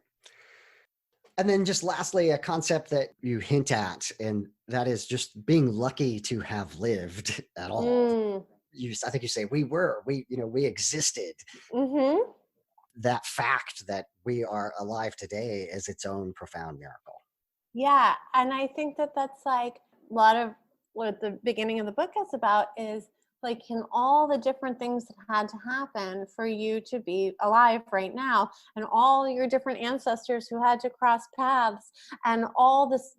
And then just lastly, a concept that you hint at, and that is just being lucky to have lived at all. Mm. I think you say we existed. Mm-hmm. That fact that we are alive today is its own profound miracle. Yeah, and I think that that's like a lot of what the beginning of the book is about is like in all the different things that had to happen for you to be alive right now, and all your different ancestors who had to cross paths, and all this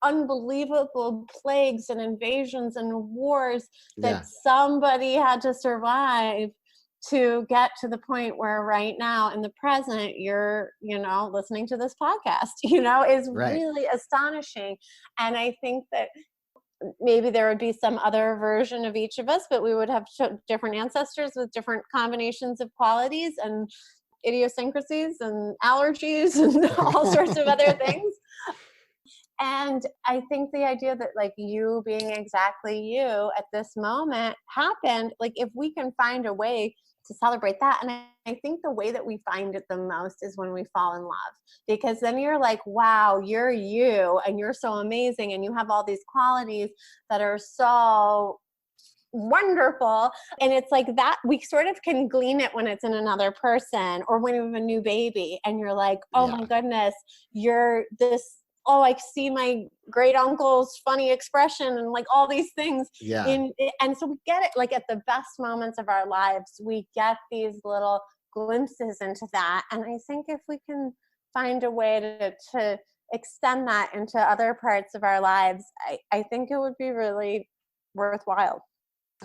unbelievable plagues and invasions and wars that Yeah, somebody had to survive to get to the point where right now in the present you're listening to this podcast is right. really astonishing. And I think that maybe there would be some other version of each of us, but we would have different ancestors with different combinations of qualities and idiosyncrasies and allergies and all sorts of other things. And I think the idea that like you being exactly you at this moment happened, like if we can find a way to celebrate that. And I think the way that we find it the most is when we fall in love, because then you're like, wow, you're you and you're so amazing and you have all these qualities that are so wonderful. And it's like that we sort of can glean it when it's in another person or when you have a new baby and you're like, oh my Yeah, goodness, you're this. Oh, I see my great uncle's funny expression and like all these things yeah, and so we get it like at the best moments of our lives, we get these little glimpses into that. And I think if we can find a way to extend that into other parts of our lives, I think it would be really worthwhile.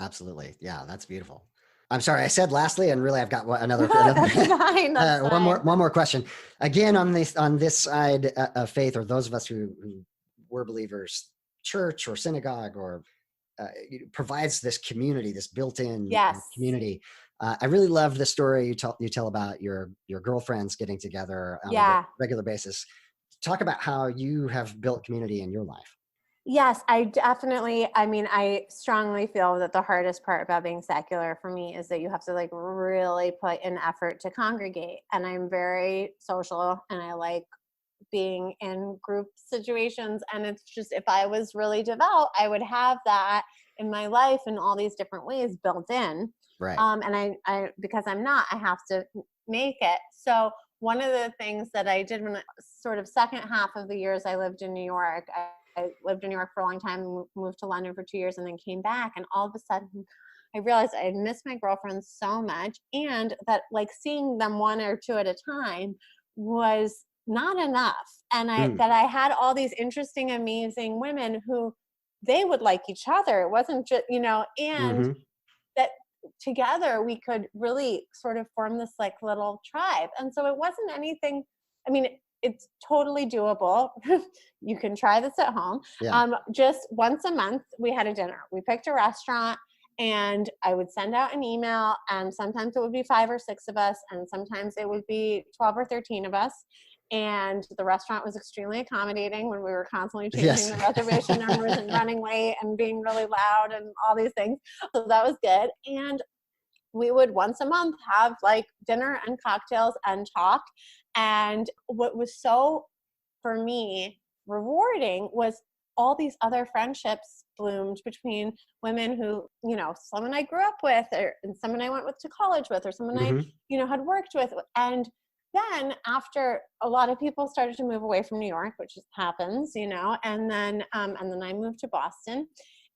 absolutely. Yeah, that's beautiful. I'm sorry, I said lastly, and really, I've got another That's fine. That's fine. one more question. Again, on this side of faith, or those of us who were believers, church or synagogue, or provides this community, this built-in Yes. community. I really loved the story you tell about your girlfriends getting together on a Yeah. regular basis. Talk about how you have built community in your life. Yes, I mean, I strongly feel that the hardest part about being secular for me is that you have to like really put in effort to congregate. And I'm very social and I like being in group situations. And it's just, if I was really devout, I would have that in my life in all these different ways built in. Right. And I, because I'm not, I have to make it. So one of the things that I did when sort of second half of the years I lived in New York, I lived in New York for a long time, moved to London for 2 years and then came back. And all of a sudden I realized I had missed my girlfriends so much, and that like seeing them one or two at a time was not enough. And Mm. I had all these interesting, amazing women who they would like each other. It wasn't just, and Hmm. that together we could really sort of form this like little tribe. And so it wasn't anything, I mean, it's totally doable. You can try this at home. Yeah. Just once a month, we had a dinner. We picked a restaurant and I would send out an email, and sometimes it would be 5 or 6 of us, and sometimes it would be 12 or 13 of us. And the restaurant was extremely accommodating when we were constantly changing Yes. the reservation numbers and running late and being really loud and all these things. So that was good. And we would once a month have like dinner and cocktails and talk. And what was so, for me, rewarding was all these other friendships bloomed between women who, someone I grew up with, and someone I went to college with, or someone I, Hmm. had worked with. And then after a lot of people started to move away from New York, which just happens, and then I moved to Boston,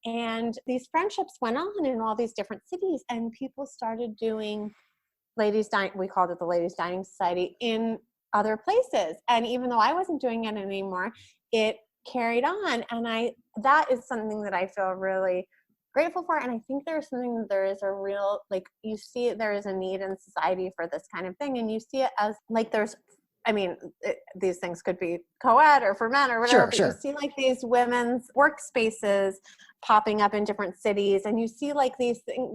and these friendships went on in all these different cities, and people started doing ladies dining. We called it the Ladies Dining Society in other places. And even though I wasn't doing it anymore, it carried on. And that is something that I feel really grateful for. And I think there's something that there is a real, like, you see it, there is a need in society for this kind of thing. And you see it as like these things could be co-ed or for men or whatever, Sure. but you Sure. see like these women's workspaces popping up in different cities, and you see like these things,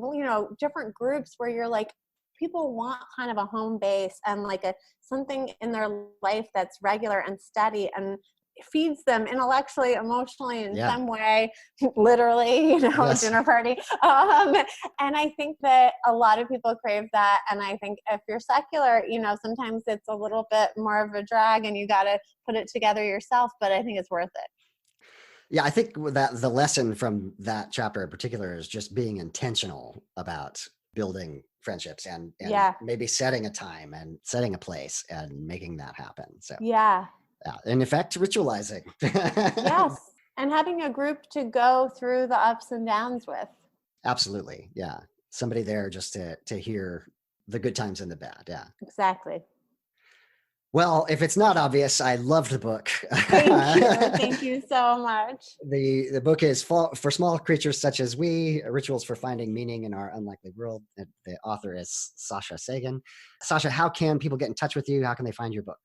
different groups where you're like, people want kind of a home base and like something in their life that's regular and steady. And feeds them intellectually, emotionally, in Yeah. some way, literally, Yes. dinner party. And I think that a lot of people crave that. And I think if you're secular, sometimes it's a little bit more of a drag and you got to put it together yourself, but I think it's worth it. Yeah, I think that the lesson from that chapter in particular is just being intentional about building friendships and Yeah. maybe setting a time and setting a place and making that happen. So Yeah. yeah, and in fact, ritualizing. Yes. And having a group to go through the ups and downs with. Absolutely. Yeah. Somebody there just to hear the good times and the bad. Yeah. Exactly. Well, if it's not obvious, I loved the book. Thank you. Thank you so much. The book is For Small Creatures Such as We, Rituals for Finding Meaning in Our Unlikely World. The author is Sasha Sagan. Sasha, how can people get in touch with you? How can they find your book?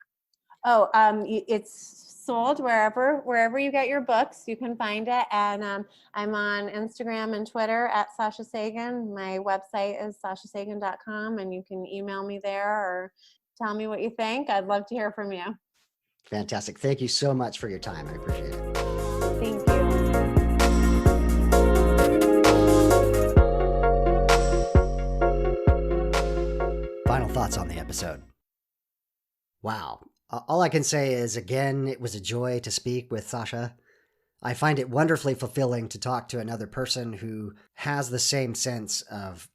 Oh, it's sold wherever you get your books. You can find it, and I'm on Instagram and Twitter at Sasha Sagan. My website is sashasagan.com, and you can email me there or tell me what you think. I'd love to hear from you. Fantastic. Thank you so much for your time. I appreciate it. Thank you. Final thoughts on the episode. Wow. All I can say is, again, it was a joy to speak with Sasha. I find it wonderfully fulfilling to talk to another person who has the same sense of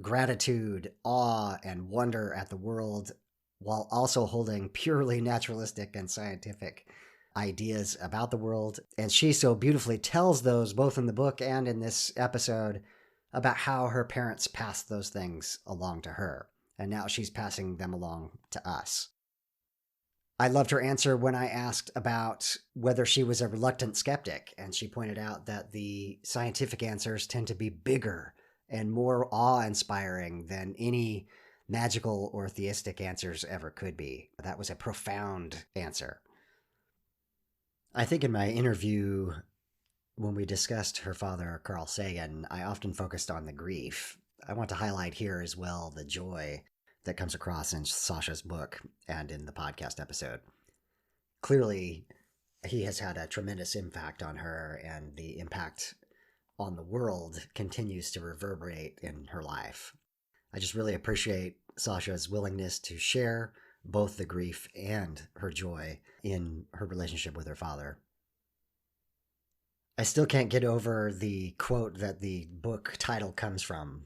gratitude, awe, and wonder at the world, while also holding purely naturalistic and scientific ideas about the world. And she so beautifully tells those both in the book and in this episode about how her parents passed those things along to her. And now she's passing them along to us. I loved her answer when I asked about whether she was a reluctant skeptic, and she pointed out that the scientific answers tend to be bigger and more awe-inspiring than any magical or theistic answers ever could be. That was a profound answer. I think in my interview, when we discussed her father, Carl Sagan, I often focused on the grief. I want to highlight here as well the joy that comes across in Sasha's book and in the podcast episode. Clearly, he has had a tremendous impact on her, and the impact on the world continues to reverberate in her life. I just really appreciate Sasha's willingness to share both the grief and her joy in her relationship with her father. I still can't get over the quote that the book title comes from.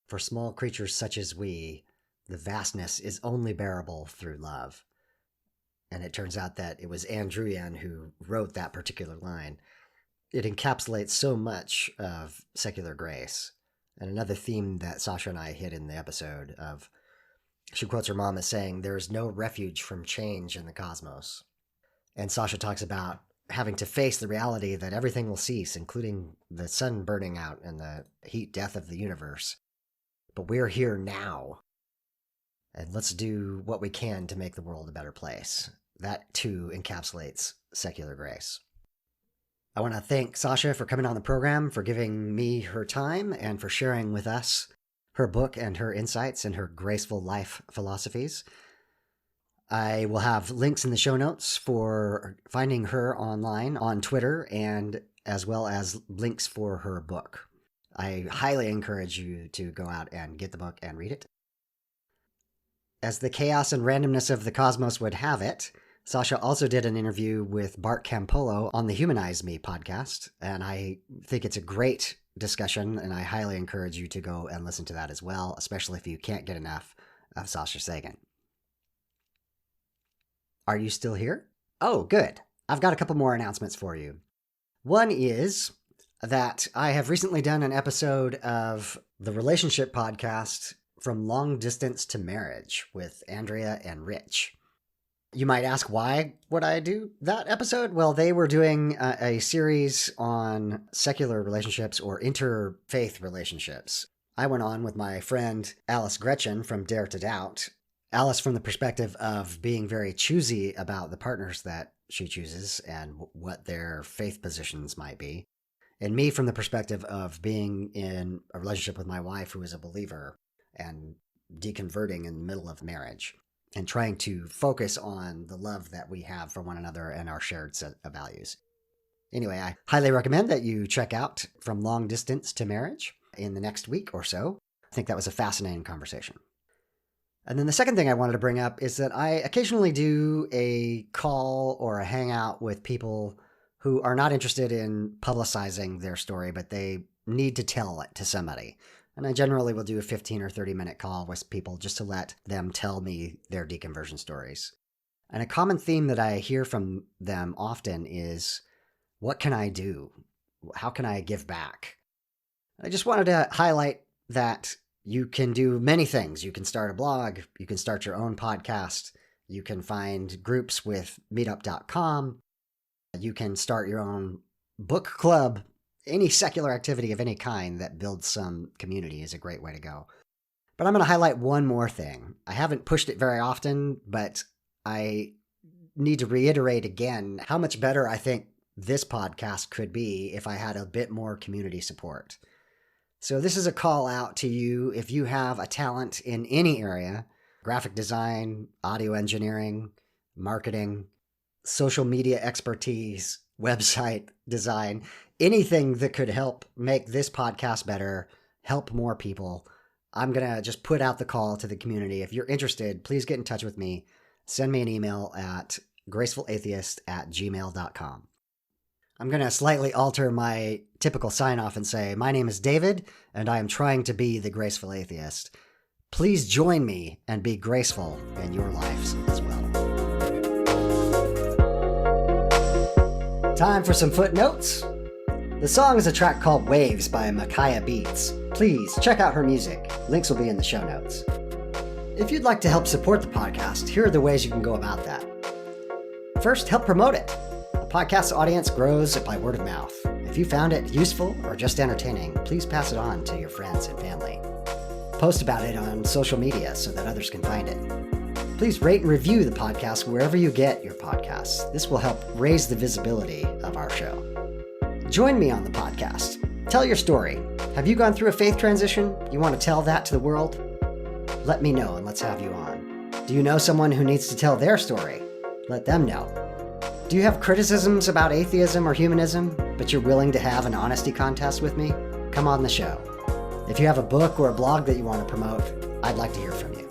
For small creatures such as we, the vastness is only bearable through love. And it turns out that it was Druyan who wrote that particular line. It encapsulates so much of secular grace. And another theme that Sasha and I hit in the episode of, she quotes her mom as saying, "There's no refuge from change in the cosmos." And Sasha talks about having to face the reality that everything will cease, including the sun burning out and the heat death of the universe. But we're here now. And let's do what we can to make the world a better place. That, too, encapsulates secular grace. I want to thank Sasha for coming on the program, for giving me her time, and for sharing with us her book and her insights and her graceful life philosophies. I will have links in the show notes for finding her online on Twitter, and as well as links for her book. I highly encourage you to go out and get the book and read it. As the chaos and randomness of the cosmos would have it, Sasha also did an interview with Bart Campolo on the Humanize Me podcast, and I think it's a great discussion, and I highly encourage you to go and listen to that as well, especially if you can't get enough of Sasha Sagan. Are you still here? Oh, good. I've got a couple more announcements for you. One is that I have recently done an episode of the relationship podcast From Long Distance to Marriage with Andrea and Rich. You might ask, why would I do that episode? Well, they were doing a series on secular relationships or interfaith relationships. I went on with my friend Alice Gretchen from Dare to Doubt. Alice from the perspective of being very choosy about the partners that she chooses and what their faith positions might be. And me from the perspective of being in a relationship with my wife who is a believer and deconverting in the middle of marriage. and trying to focus on the love that we have for one another and our shared set of values. Anyway, I highly recommend that you check out From Long Distance to Marriage in the next week or so. I think that was a fascinating conversation. And then the second thing I wanted to bring up is that I occasionally do a call or a hangout with people who are not interested in publicizing their story, but they need to tell it to somebody. And I generally will do a 15 or 30-minute call with people just to let them tell me their deconversion stories. And a common theme that I hear from them often is, what can I do? How can I give back? I just wanted to highlight that you can do many things. You can start a blog. You can start your own podcast. You can find groups with meetup.com. You can start your own book club. Any secular activity of any kind that builds some community is a great way to go. But I'm going to highlight one more thing. I haven't pushed it very often, but I need to reiterate again how much better I think this podcast could be if I had a bit more community support. So this is a call out to you if you have a talent in any area: graphic design, audio engineering, marketing, social media expertise, website design, anything that could help make this podcast better, help more people. I'm going to just put out the call to the community. If you're interested, please get in touch with me. Send me an email at gracefulatheist@gmail.com. I'm going to slightly alter my typical sign-off and say, my name is David, and I am trying to be the Graceful Atheist. Please join me and be graceful in your lives as well. Time for some footnotes. The song is a track called Waves by Micaiah Beats. Please check out her music. Links will be in the show notes. If you'd like to help support the podcast, here are the ways you can go about that. First, help promote it. The podcast's audience grows by word of mouth. If you found it useful or just entertaining, please pass it on to your friends and family. Post about it on social media so that others can find it. Please rate and review the podcast wherever you get your podcasts. This will help raise the visibility of our show. Join me on the podcast. Tell your story. Have you gone through a faith transition? You want to tell that to the world? Let me know and let's have you on. Do you know someone who needs to tell their story? Let them know. Do you have criticisms about atheism or humanism, but you're willing to have an honesty contest with me? Come on the show. If you have a book or a blog that you want to promote, I'd like to hear from you.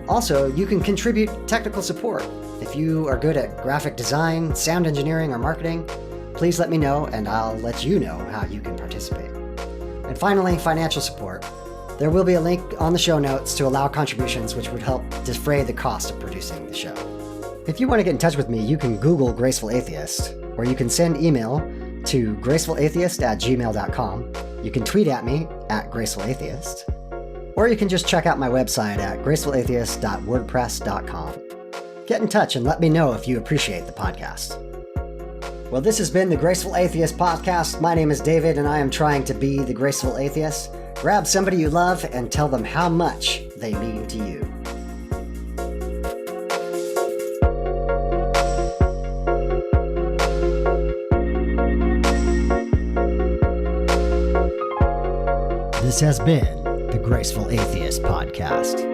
Also, you can contribute technical support. If you are good at graphic design, sound engineering, or marketing, please let me know and I'll let you know how you can participate. And finally, financial support. There will be a link on the show notes to allow contributions which would help defray the cost of producing the show. If you want to get in touch with me, you can Google Graceful Atheist, or you can send email to gracefulatheist@gmail.com. You can tweet at me at gracefulatheist, or you can just check out my website at gracefulatheist.wordpress.com. Get in touch and let me know if you appreciate the podcast. Well, this has been the Graceful Atheist Podcast. My name is David, and I am trying to be the Graceful Atheist. Grab somebody you love and tell them how much they mean to you. This has been the Graceful Atheist Podcast.